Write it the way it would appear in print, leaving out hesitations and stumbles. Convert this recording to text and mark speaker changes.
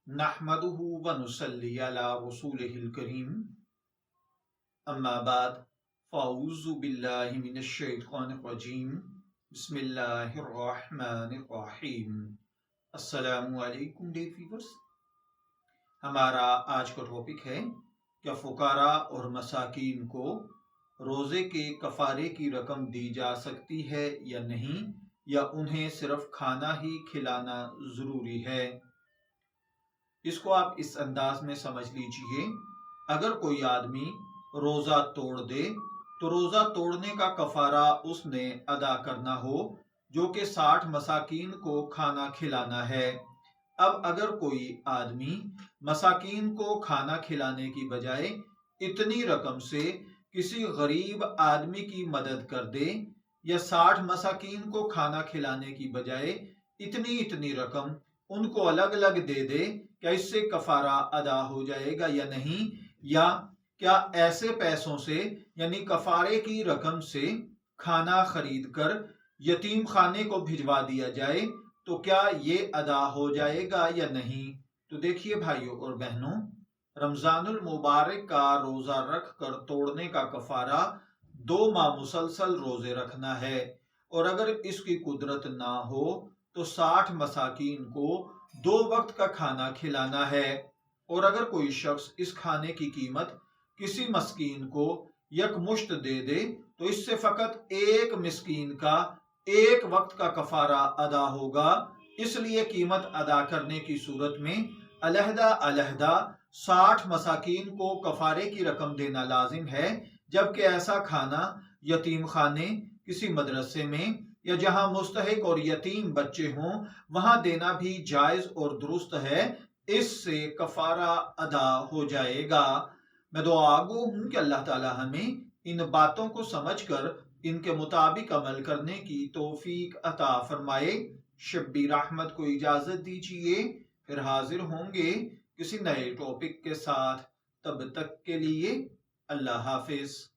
Speaker 1: नहमदुहु व नुसल्ली अला रसूलिहिल करीम अम्मा बाद फ़अऊज़ु बिल्लाहि मिनश शैतानिर रजीम बिस्मिल्लाहिर रहमानिर रहीम। अस्सलामु अलैकुम डियर व्यूअर्स। हमारा आज का टॉपिक है क्या फुकारा और मसाकीन को रोज़े के कफ़ारे की रकम दी जा सकती है या नहीं, या उन्हें सिर्फ खाना ही खिलाना ज़रूरी है। इसको आप इस अंदाज में समझ लीजिए, अगर कोई आदमी रोज़ा तोड़ दे तो रोज़ा तोड़ने का कफ़ारा उसने अदा करना हो, जो कि 60 मसाकीन को खाना खिलाना है। अब अगर कोई आदमी मसाकीन को खाना खिलाने की बजाय इतनी रकम से किसी गरीब आदमी की मदद कर दे, या 60 मसाकीन को खाना खिलाने की बजाय इतनी इतनी रकम उनको अलग अलग दे दे, क्या इससे कफारा अदा हो जाएगा या नहीं? या क्या ऐसे पैसों से यानी कफारे की रकम से खाना खरीद कर यतीम खाने को भिजवा दिया जाए तो क्या ये अदा हो जाएगा या नहीं? तो देखिए भाइयों और बहनों, रमजानुल मुबारक का रोजा रख कर तोड़ने का कफारा 2 माह मुसलसल रोजे रखना है, और अगर इसकी कुदरत ना हो तो 60 मसाकीन को 2 वक्त का खाना खिलाना है। और अगर कोई शख्स इस खाने की कीमत किसी मस्कीन को यकमुश्त दे दे तो इससे फकत एक मिस्कीन का 1 वक्त का कफारा अदा होगा। इसलिए कीमत अदा करने की सूरत में अलहदा अलहदा 60 मसाकीन को कफारे की रकम देना लाजिम है, जबकि ऐसा खाना यतीम खाने, किसी मदरसे में या जहां मुस्तहिक और यतीम बच्चे हों वहां देना भी जायज और दुरुस्त है। इससे कफारा अदा हो जाएगा। मैं दुआगो हूं कि अल्लाह ताला हमें इन बातों को समझकर इनके मुताबिक अमल करने की तौफीक अता फरमाए। शब्बीर अहमद को इजाजत दीजिए, फिर हाजिर होंगे किसी नए टॉपिक के साथ। तब तक के लिए अल्लाह हाफिज।